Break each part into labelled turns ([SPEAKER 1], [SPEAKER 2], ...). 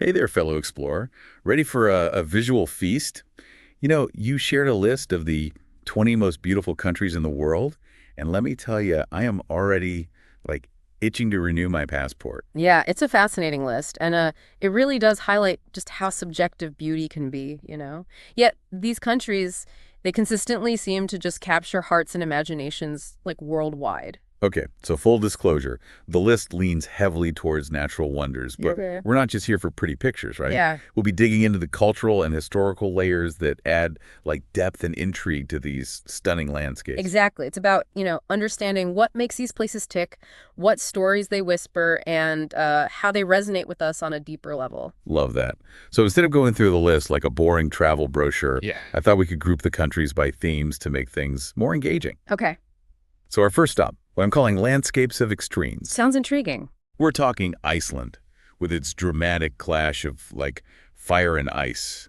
[SPEAKER 1] Hey there, fellow explorer. Ready for a visual feast? You shared a list of the 20 most beautiful countries in the world, and let me tell you, I am already, like, itching to renew my passport.
[SPEAKER 2] Yeah, it's a fascinating list, and it really does highlight just how subjective beauty can be. Yet these countries, they consistently seem to just capture hearts and imaginations like worldwide.
[SPEAKER 1] Okay, so full disclosure, the list leans heavily towards natural wonders, but
[SPEAKER 2] Okay.
[SPEAKER 1] we're not just here for pretty pictures, right?
[SPEAKER 2] Yeah,
[SPEAKER 1] We'll be digging into the cultural and historical layers that add, like, depth and intrigue to these stunning landscapes.
[SPEAKER 2] exactly. It's about understanding what makes these places tick, what stories they whisper, and how they resonate with us on a deeper level.
[SPEAKER 1] Love that. So instead of going through the list like a boring travel brochure,
[SPEAKER 3] Yeah.
[SPEAKER 1] I thought we could group the countries by themes to make things more engaging.
[SPEAKER 2] Okay,
[SPEAKER 1] So our first stop, what I'm calling landscapes of extremes.
[SPEAKER 2] sounds intriguing.
[SPEAKER 1] We're talking Iceland, with its dramatic clash of, like, fire and ice.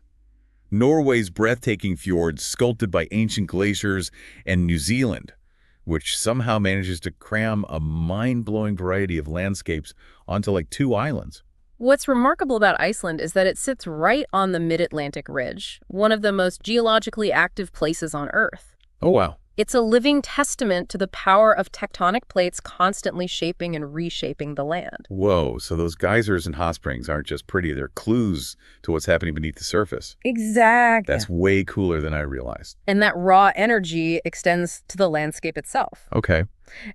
[SPEAKER 1] Norway's breathtaking fjords sculpted by ancient glaciers, and New Zealand, which somehow manages to cram a mind-blowing variety of landscapes onto, like, two islands.
[SPEAKER 2] What's remarkable about Iceland is that it sits right on the mid-Atlantic ridge, one of the most geologically active places on Earth.
[SPEAKER 1] Oh, wow.
[SPEAKER 2] It's a living testament to the power of tectonic plates constantly shaping and reshaping the land.
[SPEAKER 1] Whoa, so those geysers and hot springs aren't just pretty, they're clues to what's happening beneath the surface.
[SPEAKER 2] Exactly.
[SPEAKER 1] That's way cooler than I realized.
[SPEAKER 2] And that raw energy extends to the landscape itself.
[SPEAKER 1] Okay.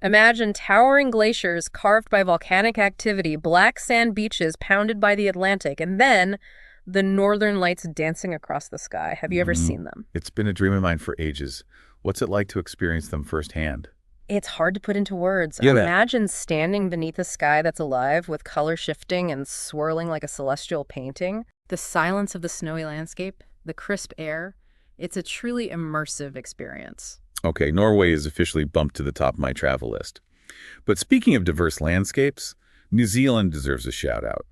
[SPEAKER 2] Imagine towering glaciers carved by volcanic activity, black sand beaches pounded by the Atlantic, and then the northern lights dancing across the sky. Have you ever seen them?
[SPEAKER 1] It's been a dream of mine for ages. What's it like to experience them firsthand?
[SPEAKER 2] It's hard to put into words.
[SPEAKER 1] Yeah, that-
[SPEAKER 2] Imagine standing beneath a sky that's alive with color shifting and swirling like a celestial painting. The silence of the snowy landscape, the crisp air. It's a truly immersive experience.
[SPEAKER 1] Okay, Norway is officially bumped to the top of my travel list. But speaking of diverse landscapes, New Zealand deserves a shout out.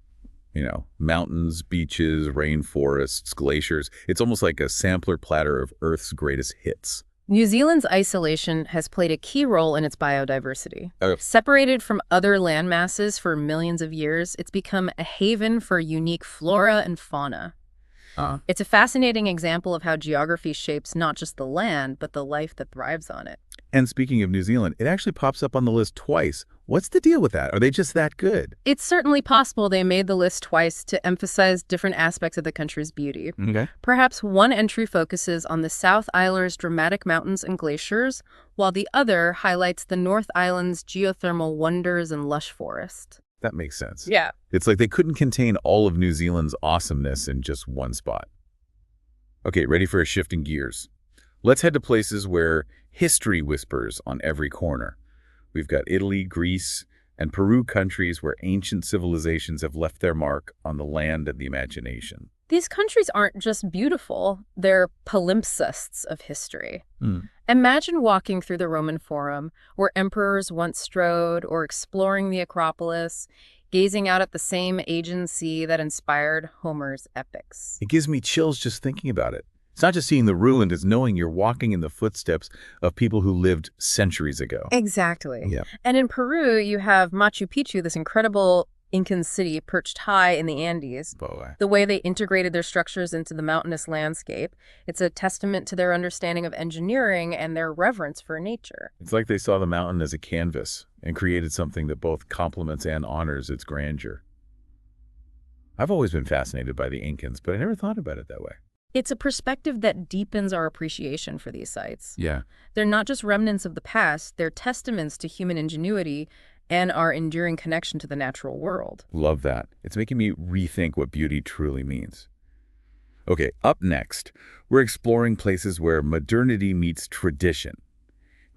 [SPEAKER 1] Mountains, beaches, rainforests, glaciers. It's almost like a sampler platter of Earth's greatest hits.
[SPEAKER 2] New Zealand's isolation has played a key role in its biodiversity.
[SPEAKER 1] Okay.
[SPEAKER 2] Separated from other land masses for millions of years, it's become a haven for unique flora and fauna. It's a fascinating example of how geography shapes not just the land, but the life that thrives on it.
[SPEAKER 1] And speaking of New Zealand, it actually pops up on the list twice. What's the deal with that? Are they just that good?
[SPEAKER 2] It's certainly possible they made the list twice to emphasize different aspects of the country's beauty.
[SPEAKER 1] Okay.
[SPEAKER 2] Perhaps one entry focuses on the South Island's dramatic mountains and glaciers, while the other highlights the North Island's geothermal wonders and lush forest.
[SPEAKER 1] That makes sense.
[SPEAKER 2] Yeah.
[SPEAKER 1] It's like they couldn't contain all of New Zealand's awesomeness in just one spot. Okay, ready for a shift in gears. Let's head to places where history whispers on every corner. We've got Italy, Greece, and Peru, countries where ancient civilizations have left their mark on the land and the imagination.
[SPEAKER 2] These countries aren't just beautiful, they're palimpsests of history.
[SPEAKER 1] Mm.
[SPEAKER 2] Imagine walking through the Roman Forum, where emperors once strode, or exploring the Acropolis, gazing out at the same Aegean Sea that inspired Homer's epics.
[SPEAKER 1] It gives me chills just thinking about it. It's not just seeing the ruin, it's knowing you're walking in the footsteps of people who lived centuries ago.
[SPEAKER 2] Exactly.
[SPEAKER 1] Yeah.
[SPEAKER 2] And in Peru, you have Machu Picchu, this incredible Incan city perched high in the Andes.
[SPEAKER 1] Boy.
[SPEAKER 2] The way they integrated their structures into the mountainous landscape, it's a testament to their understanding of engineering and their reverence for nature.
[SPEAKER 1] It's like they saw the mountain as a canvas and created something that both complements and honors its grandeur. I've always been fascinated by the Incans, but I never thought about it that way.
[SPEAKER 2] It's a perspective that deepens our appreciation for these sites.
[SPEAKER 1] Yeah.
[SPEAKER 2] They're not just remnants of the past, they're testaments to human ingenuity and our enduring connection to the natural world.
[SPEAKER 1] Love that. It's making me rethink what beauty truly means. Okay, up next, we're exploring places where modernity meets tradition.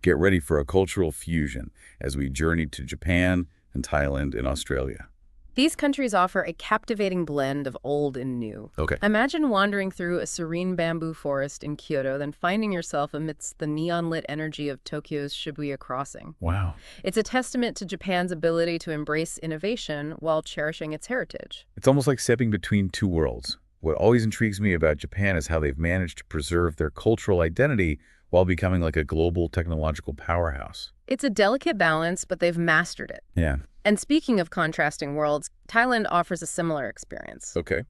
[SPEAKER 1] Get ready for a cultural fusion as we journey to Japan and Thailand and Australia.
[SPEAKER 2] These countries offer a captivating blend of old and new.
[SPEAKER 1] Okay.
[SPEAKER 2] Imagine wandering through a serene bamboo forest in Kyoto, then finding yourself amidst the neon-lit energy of Tokyo's Shibuya crossing.
[SPEAKER 1] Wow.
[SPEAKER 2] It's a testament to Japan's ability to embrace innovation while cherishing its heritage.
[SPEAKER 1] It's almost like stepping between two worlds. What always intrigues me about Japan is how they've managed to preserve their cultural identity while becoming like a global technological powerhouse.
[SPEAKER 2] It's a delicate balance, but they've mastered it.
[SPEAKER 1] Yeah.
[SPEAKER 2] And speaking of contrasting worlds, Thailand offers a similar experience.
[SPEAKER 1] Okay.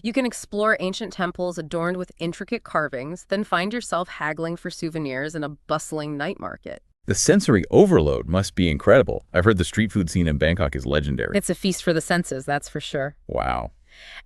[SPEAKER 2] You can explore ancient temples adorned with intricate carvings, then find yourself haggling for souvenirs in a bustling night market.
[SPEAKER 1] The sensory overload must be incredible. I've heard the street food scene in Bangkok is legendary.
[SPEAKER 2] It's a feast for the senses, that's for sure.
[SPEAKER 1] Wow.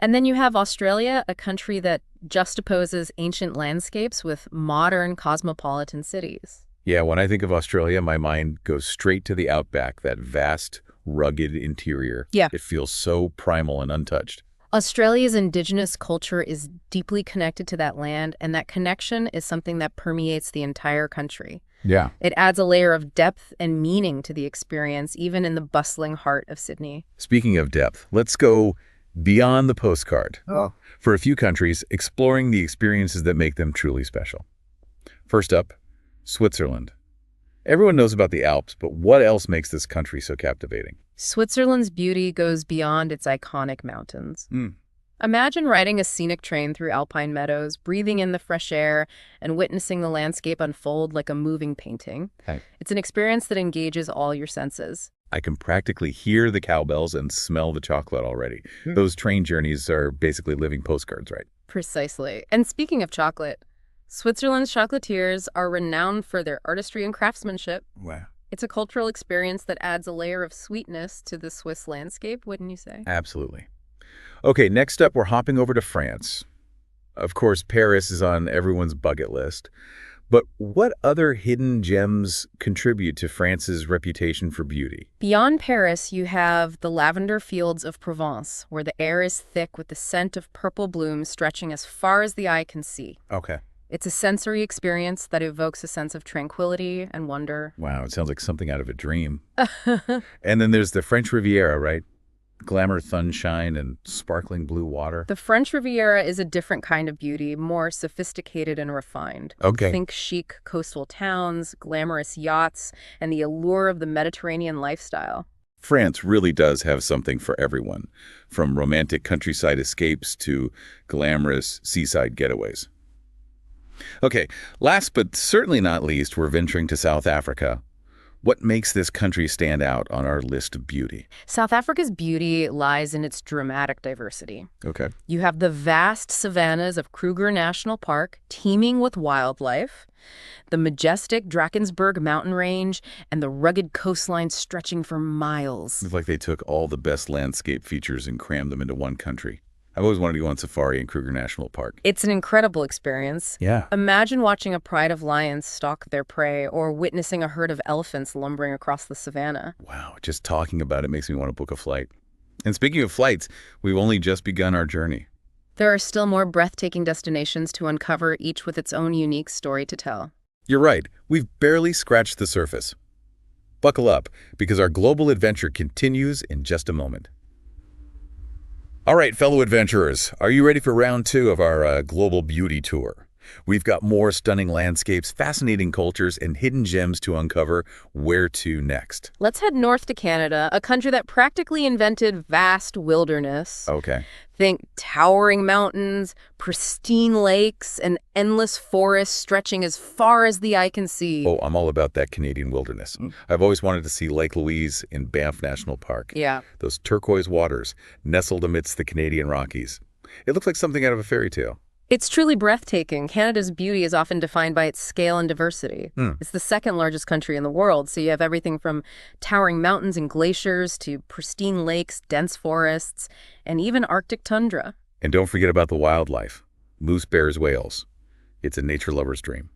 [SPEAKER 2] And then you have Australia, a country that juxtaposes ancient landscapes with modern cosmopolitan cities.
[SPEAKER 1] Yeah, when I think of Australia, my mind goes straight to the outback, that vast, rugged interior.
[SPEAKER 2] Yeah.
[SPEAKER 1] It feels so primal and untouched.
[SPEAKER 2] Australia's indigenous culture is deeply connected to that land, and that connection is something that permeates the entire country.
[SPEAKER 1] Yeah.
[SPEAKER 2] It adds a layer of depth and meaning to the experience, even in the bustling heart of Sydney.
[SPEAKER 1] Speaking of depth, let's go beyond the postcard.
[SPEAKER 2] Oh.
[SPEAKER 1] For a few countries, exploring the experiences that make them truly special. First up, Switzerland. Everyone knows about the Alps, but what else makes this country so captivating?
[SPEAKER 2] Switzerland's beauty goes beyond its iconic mountains. Imagine riding a scenic train through alpine meadows, breathing in the fresh air, and witnessing the landscape unfold like a moving painting.
[SPEAKER 1] Hey.
[SPEAKER 2] It's an experience that engages all your senses.
[SPEAKER 1] I can practically hear the cowbells and smell the chocolate already. Those train journeys are basically living postcards, right?
[SPEAKER 2] Precisely. And speaking of chocolate, Switzerland's chocolatiers are renowned for their artistry and craftsmanship.
[SPEAKER 1] Wow.
[SPEAKER 2] It's a cultural experience that adds a layer of sweetness to the Swiss landscape, wouldn't you say?
[SPEAKER 1] Absolutely. Okay, next up, we're hopping over to France. Of course, Paris is on everyone's bucket list. But what other hidden gems contribute to France's reputation for beauty?
[SPEAKER 2] Beyond Paris, you have the lavender fields of Provence, where the air is thick with the scent of purple blooms stretching as far as the eye can see.
[SPEAKER 1] Okay.
[SPEAKER 2] It's a sensory experience that evokes a sense of tranquility and wonder.
[SPEAKER 1] Wow, it sounds like something out of a dream. And then there's the French Riviera, right? Glamour, sunshine, and sparkling blue water.
[SPEAKER 2] The French Riviera is a different kind of beauty, more sophisticated and refined.
[SPEAKER 1] Okay.
[SPEAKER 2] Think chic coastal towns, glamorous yachts, and the allure of the Mediterranean lifestyle.
[SPEAKER 1] France really does have something for everyone, from romantic countryside escapes to glamorous seaside getaways. Okay, last but certainly not least, we're venturing to South Africa. What makes this country stand out on our list of beauty?
[SPEAKER 2] South Africa's beauty lies in its dramatic diversity.
[SPEAKER 1] Okay.
[SPEAKER 2] You have the vast savannas of Kruger National Park, teeming with wildlife, the majestic Drakensberg mountain range, and the rugged coastline stretching for miles.
[SPEAKER 1] It's like they took all the best landscape features and crammed them into one country. I've always wanted to go on safari in Kruger National Park.
[SPEAKER 2] It's an incredible experience.
[SPEAKER 1] Yeah.
[SPEAKER 2] Imagine watching a pride of lions stalk their prey or witnessing a herd of elephants lumbering across the savannah.
[SPEAKER 1] Wow, just talking about it makes me want to book a flight. And speaking of flights, we've only just begun our journey.
[SPEAKER 2] There are still more breathtaking destinations to uncover, each with its own unique story to tell.
[SPEAKER 1] You're right, we've barely scratched the surface. Buckle up, because our global adventure continues in just a moment. All right, fellow adventurers, are you ready for round 2 of our global beauty tour? We've got more stunning landscapes, fascinating cultures, and hidden gems to uncover. Where to next?
[SPEAKER 2] Let's head north to Canada, a country that practically invented vast wilderness.
[SPEAKER 1] Okay.
[SPEAKER 2] Think towering mountains, pristine lakes, and endless forests stretching as far as the eye can see.
[SPEAKER 1] Oh, I'm all about that Canadian wilderness. I've always wanted to see Lake Louise in Banff National Park.
[SPEAKER 2] Yeah.
[SPEAKER 1] Those turquoise waters nestled amidst the Canadian Rockies. It looks like something out of a fairy tale.
[SPEAKER 2] It's truly breathtaking. Canada's beauty is often defined by its scale and diversity. It's the second largest country in the world, so you have everything from towering mountains and glaciers to pristine lakes, dense forests, and even Arctic tundra.
[SPEAKER 1] And don't forget about the wildlife. Moose, bears, whales. It's a nature lover's dream.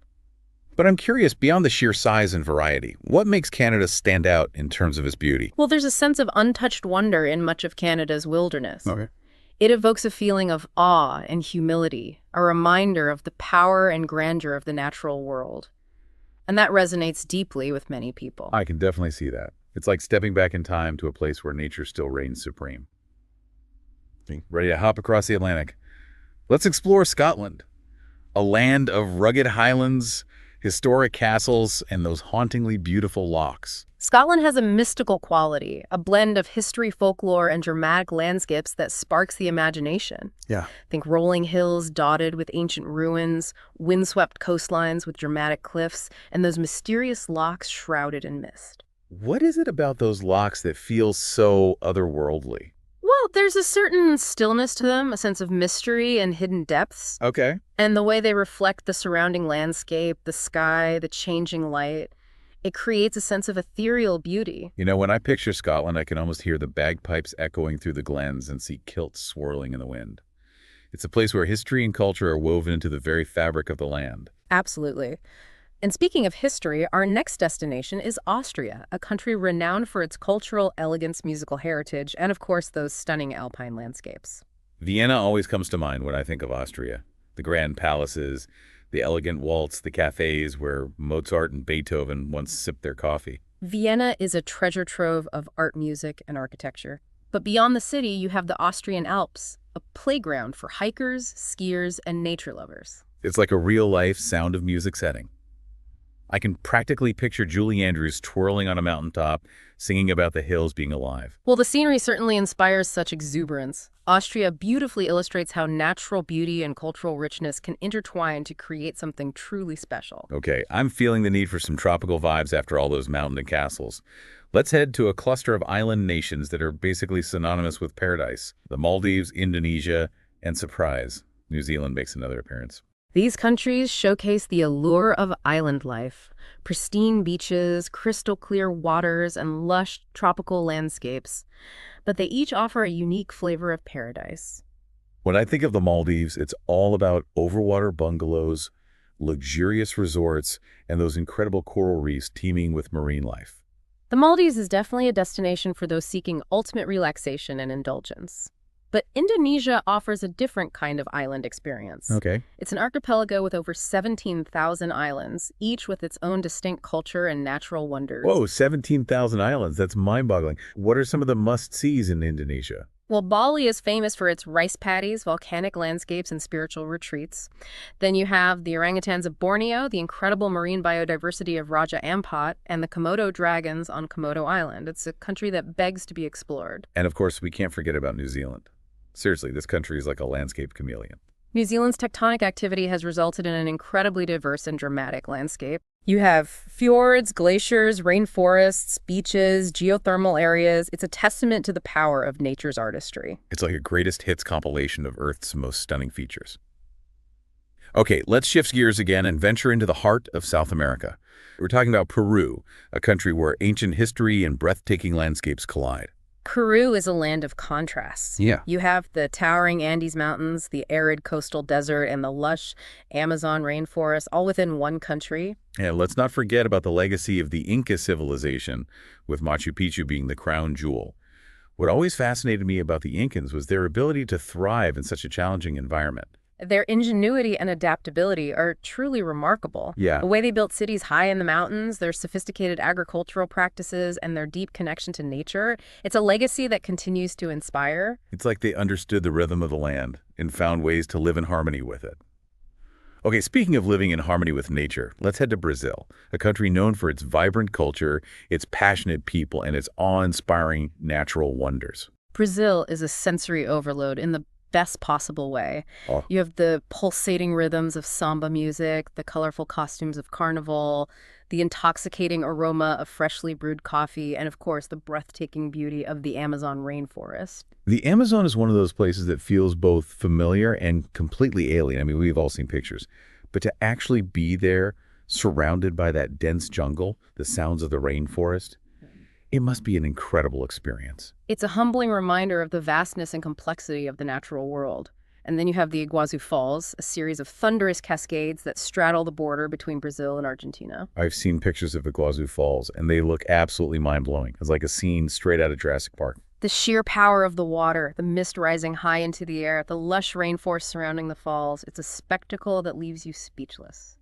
[SPEAKER 1] But I'm curious, beyond the sheer size and variety, what makes Canada stand out in terms of its beauty?
[SPEAKER 2] Well, there's a sense of untouched wonder in much of Canada's wilderness.
[SPEAKER 1] Okay.
[SPEAKER 2] It evokes a feeling of awe and humility, a reminder of the power and grandeur of the natural world. And that resonates deeply with many people.
[SPEAKER 1] I can definitely see that. It's like stepping back in time to a place where nature still reigns supreme. Ready to hop across the Atlantic? Let's explore Scotland, a land of rugged highlands, historic castles, and those hauntingly beautiful lochs.
[SPEAKER 2] Scotland has a mystical quality, a blend of history, folklore, and dramatic landscapes that sparks the imagination.
[SPEAKER 1] Yeah.
[SPEAKER 2] Think rolling hills dotted with ancient ruins, windswept coastlines with dramatic cliffs, and those mysterious lochs shrouded in mist.
[SPEAKER 1] What is it about those locks that feels so otherworldly?
[SPEAKER 2] Well, there's a certain stillness to them, a sense of mystery and hidden depths.
[SPEAKER 1] Okay.
[SPEAKER 2] And the way they reflect the surrounding landscape, the sky, the changing light, it creates a sense of ethereal beauty.
[SPEAKER 1] You know, when I picture Scotland, I can almost hear the bagpipes echoing through the glens and see kilts swirling in the wind. It's a place where history and culture are woven into the very fabric of the land.
[SPEAKER 2] Absolutely. And speaking of history, our next destination is Austria, a country renowned for its cultural elegance, musical heritage, and of course those stunning alpine landscapes.
[SPEAKER 1] Vienna always comes to mind when I think of Austria. The grand palaces, the elegant waltz, the cafes where Mozart and Beethoven once sipped their coffee.
[SPEAKER 2] Vienna is a treasure trove of art, music, and architecture. But beyond the city, you have the Austrian Alps, a playground for hikers, skiers, and nature lovers.
[SPEAKER 1] It's like a real-life Sound of Music setting. I can practically picture Julie Andrews twirling on a mountaintop, singing about the hills being alive.
[SPEAKER 2] Well, the scenery certainly inspires such exuberance. Austria beautifully illustrates how natural beauty and cultural richness can intertwine to create something truly special.
[SPEAKER 1] Okay, I'm feeling the need for some tropical vibes after all those mountain and castles. Let's head to a cluster of island nations that are basically synonymous with paradise. The Maldives, Indonesia, and surprise, New Zealand makes another appearance.
[SPEAKER 2] These countries showcase the allure of island life. Pristine beaches, crystal clear waters, and lush tropical landscapes. But they each offer a unique flavor of paradise.
[SPEAKER 1] When I think of the Maldives, it's all about overwater bungalows, luxurious resorts, and those incredible coral reefs teeming with marine life.
[SPEAKER 2] The Maldives is definitely a destination for those seeking ultimate relaxation and indulgence. But Indonesia offers a different kind of island experience.
[SPEAKER 1] Okay.
[SPEAKER 2] It's an archipelago with over 17,000 islands, each with its own distinct culture and natural wonders.
[SPEAKER 1] Whoa, 17,000 islands. That's mind-boggling. What are some of the must-sees in Indonesia?
[SPEAKER 2] Well, Bali is famous for its rice paddies, volcanic landscapes, and spiritual retreats. Then you have the orangutans of Borneo, the incredible marine biodiversity of Raja Ampat, and the Komodo dragons on Komodo Island. It's a country that begs to be explored.
[SPEAKER 1] And of course, we can't forget about New Zealand. Seriously, this country is like a landscape chameleon.
[SPEAKER 2] New Zealand's tectonic activity has resulted in an incredibly diverse and dramatic landscape. You have fjords, glaciers, rainforests, beaches, geothermal areas. It's a testament to the power of nature's artistry.
[SPEAKER 1] It's like a greatest hits compilation of Earth's most stunning features. Okay, let's shift gears again and venture into the heart of South America. We're talking about Peru, a country where ancient history and breathtaking landscapes collide.
[SPEAKER 2] Peru is a land of contrasts.
[SPEAKER 1] Yeah.
[SPEAKER 2] You have the towering Andes Mountains, the arid coastal desert, and the lush Amazon rainforest, all within one country.
[SPEAKER 1] And let's not forget about the legacy of the Inca civilization, with Machu Picchu being the crown jewel. What always fascinated me about the Incans was their ability to thrive in such a challenging environment.
[SPEAKER 2] Their ingenuity and adaptability are truly remarkable.
[SPEAKER 1] Yeah.
[SPEAKER 2] The way they built cities high in the mountains, their sophisticated agricultural practices, and their deep connection to nature, it's a legacy that continues to inspire.
[SPEAKER 1] It's like they understood the rhythm of the land and found ways to live in harmony with it. Okay, speaking of living in harmony with nature, let's head to Brazil, a country known for its vibrant culture, its passionate people, and its awe-inspiring natural wonders.
[SPEAKER 2] Brazil is a sensory overload in the best possible way.
[SPEAKER 1] Oh.
[SPEAKER 2] You have the pulsating rhythms of samba music, the colorful costumes of carnival, the intoxicating aroma of freshly brewed coffee, and of course, the breathtaking beauty of the Amazon rainforest.
[SPEAKER 1] The Amazon is one of those places that feels both familiar and completely alien. I mean, we've all seen pictures. But to actually be there, surrounded by that dense jungle, the sounds of the rainforest, it must be an incredible experience.
[SPEAKER 2] It's a humbling reminder of the vastness and complexity of the natural world. And then you have the Iguazu Falls, a series of thunderous cascades that straddle the border between Brazil and Argentina.
[SPEAKER 1] I've seen pictures of Iguazu Falls, and they look absolutely mind-blowing. It's like a scene straight out of Jurassic Park.
[SPEAKER 2] The sheer power of the water, the mist rising high into the air, the lush rainforest surrounding the falls, it's a spectacle that leaves you speechless.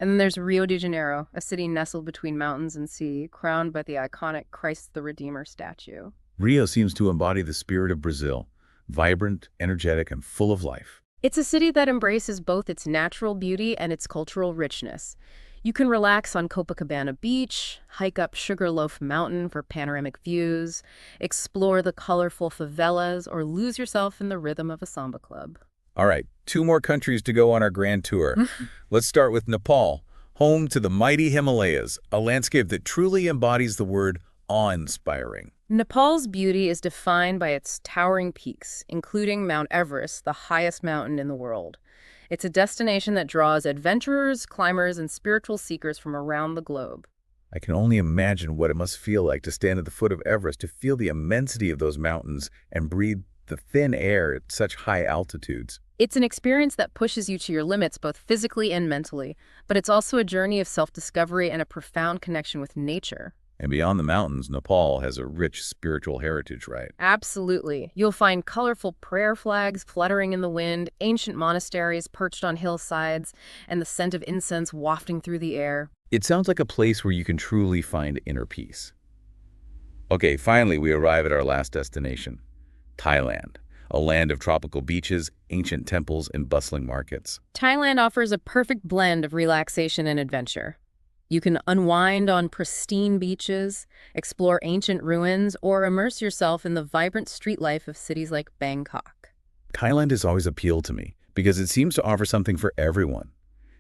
[SPEAKER 2] And then there's Rio de Janeiro, a city nestled between mountains and sea, crowned by the iconic Christ the Redeemer statue.
[SPEAKER 1] Rio seems to embody the spirit of Brazil, vibrant, energetic, and full of life.
[SPEAKER 2] It's a city that embraces both its natural beauty and its cultural richness. You can relax on Copacabana Beach, hike up Sugarloaf Mountain for panoramic views, explore the colorful favelas, or lose yourself in the rhythm of a samba club.
[SPEAKER 1] All right, 2 more countries to go on our grand tour. Let's start with Nepal, home to the mighty Himalayas, a landscape that truly embodies the word awe-inspiring.
[SPEAKER 2] Nepal's beauty is defined by its towering peaks, including Mount Everest, the highest mountain in the world. It's a destination that draws adventurers, climbers, and spiritual seekers from around the globe.
[SPEAKER 1] I can only imagine what it must feel like to stand at the foot of Everest, to feel the immensity of those mountains and breathe the thin air at such high altitudes.
[SPEAKER 2] It's an experience that pushes you to your limits both physically and mentally, but it's also a journey of self-discovery and a profound connection with nature.
[SPEAKER 1] And beyond the mountains, Nepal has a rich spiritual heritage, right?
[SPEAKER 2] Absolutely. You'll find colorful prayer flags fluttering in the wind, ancient monasteries perched on hillsides, and the scent of incense wafting through the air.
[SPEAKER 1] It sounds like a place where you can truly find inner peace. Okay, finally we arrive at our last destination, Thailand, a land of tropical beaches, ancient temples, and bustling markets.
[SPEAKER 2] Thailand offers a perfect blend of relaxation and adventure. You can unwind on pristine beaches, explore ancient ruins, or immerse yourself in the vibrant street life of cities like Bangkok.
[SPEAKER 1] Thailand has always appealed to me because it seems to offer something for everyone.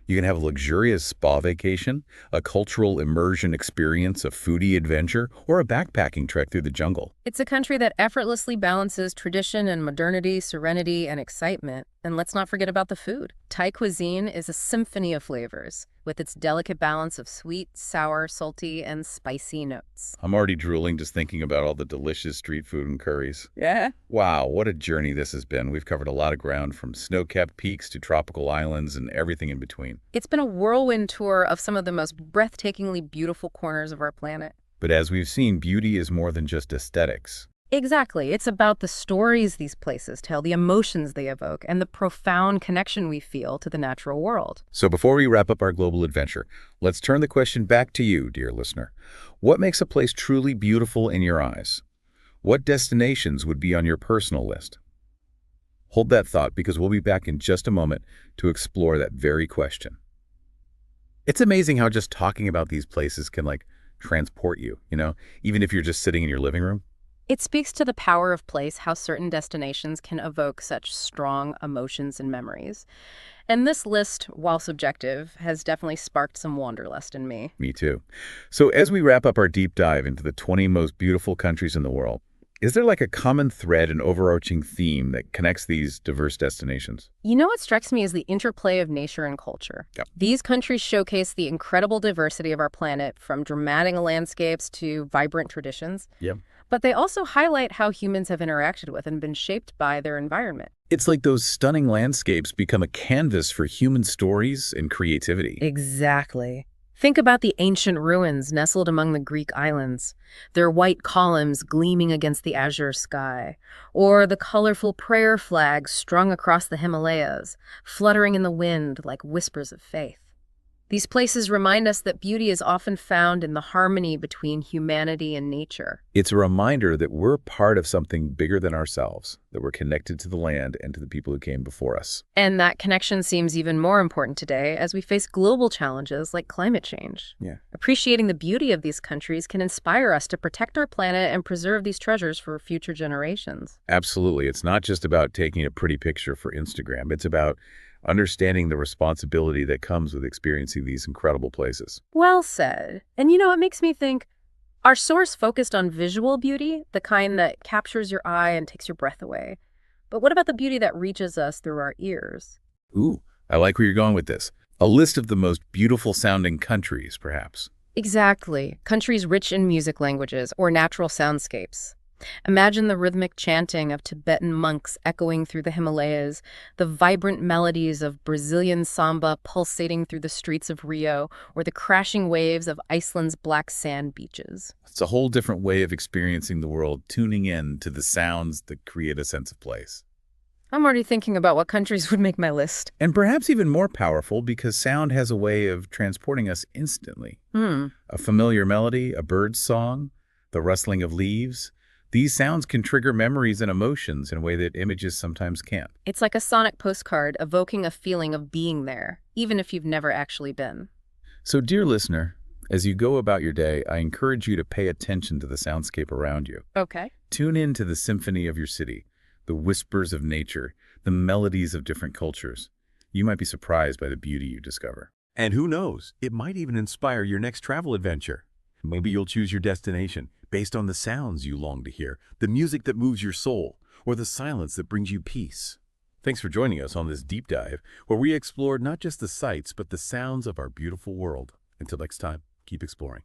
[SPEAKER 1] You can have a luxurious spa vacation, a cultural immersion experience, a foodie adventure, or a backpacking trek through the jungle.
[SPEAKER 2] It's a country that effortlessly balances tradition and modernity, serenity and excitement. And let's not forget about the food. Thai cuisine is a symphony of flavors, with its delicate balance of sweet, sour, salty, and spicy notes.
[SPEAKER 1] I'm already drooling just thinking about all the delicious street food and curries.
[SPEAKER 2] Yeah.
[SPEAKER 1] Wow, what a journey this has been. We've covered a lot of ground, from snow-capped peaks to tropical islands and everything in between.
[SPEAKER 2] It's been a whirlwind tour of some of the most breathtakingly beautiful corners of our planet.
[SPEAKER 1] But as we've seen, beauty is more than just aesthetics.
[SPEAKER 2] Exactly. It's about the stories these places tell, the emotions they evoke, and the profound connection we feel to the natural world.
[SPEAKER 1] So before we wrap up our global adventure, let's turn the question back to you, dear listener. What makes a place truly beautiful in your eyes? What destinations would be on your personal list? Hold that thought, because we'll be back in just a moment to explore that very question. It's amazing how just talking about these places can transport you, even if you're just sitting in your living room.
[SPEAKER 2] It speaks to the power of place, how certain destinations can evoke such strong emotions and memories. And this list, while subjective, has definitely sparked some wanderlust in me.
[SPEAKER 1] Me too. So as we wrap up our deep dive into the 20 most beautiful countries in the world, is there a common thread and overarching theme that connects these diverse destinations?
[SPEAKER 2] You know what strikes me is the interplay of nature and culture.
[SPEAKER 1] Yep.
[SPEAKER 2] These countries showcase the incredible diversity of our planet, from dramatic landscapes to vibrant traditions.
[SPEAKER 1] Yep.
[SPEAKER 2] But they also highlight how humans have interacted with and been shaped by their environment.
[SPEAKER 1] It's like those stunning landscapes become a canvas for human stories and creativity.
[SPEAKER 2] Exactly. Think about the ancient ruins nestled among the Greek islands, their white columns gleaming against the azure sky, or the colorful prayer flags strung across the Himalayas, fluttering in the wind like whispers of faith. These places remind us that beauty is often found in the harmony between humanity and nature.
[SPEAKER 1] It's a reminder that we're part of something bigger than ourselves, that we're connected to the land and to the people who came before us.
[SPEAKER 2] And that connection seems even more important today as we face global challenges like climate change.
[SPEAKER 1] Yeah.
[SPEAKER 2] Appreciating the beauty of these countries can inspire us to protect our planet and preserve these treasures for future generations.
[SPEAKER 1] Absolutely. It's not just about taking a pretty picture for Instagram. It's about understanding the responsibility that comes with experiencing these incredible places.
[SPEAKER 2] Well said. And it makes me think, our source focused on visual beauty, the kind that captures your eye and takes your breath away. But what about the beauty that reaches us through our ears?
[SPEAKER 1] Ooh, I like where you're going with this. A list of the most beautiful sounding countries, perhaps.
[SPEAKER 2] Exactly. Countries rich in music languages or natural soundscapes. Imagine the rhythmic chanting of Tibetan monks echoing through the Himalayas, the vibrant melodies of Brazilian samba pulsating through the streets of Rio, or the crashing waves of Iceland's black sand beaches.
[SPEAKER 1] It's a whole different way of experiencing the world, tuning in to the sounds that create a sense of place.
[SPEAKER 2] I'm already thinking about what countries would make my list.
[SPEAKER 1] And perhaps even more powerful, because sound has a way of transporting us instantly. A familiar melody, a bird's song, the rustling of leaves. These sounds can trigger memories and emotions in a way that images sometimes can't.
[SPEAKER 2] It's like a sonic postcard evoking a feeling of being there, even if you've never actually been.
[SPEAKER 1] So, dear listener, as you go about your day, I encourage you to pay attention to the soundscape around you.
[SPEAKER 2] Okay.
[SPEAKER 1] Tune in to the symphony of your city, the whispers of nature, the melodies of different cultures. You might be surprised by the beauty you discover.
[SPEAKER 3] And who knows, it might even inspire your next travel adventure. Maybe you'll choose your destination based on the sounds you long to hear, the music that moves your soul, or the silence that brings you peace. Thanks for joining us on this deep dive, where we explored not just the sights, but the sounds of our beautiful world. Until next time, keep exploring.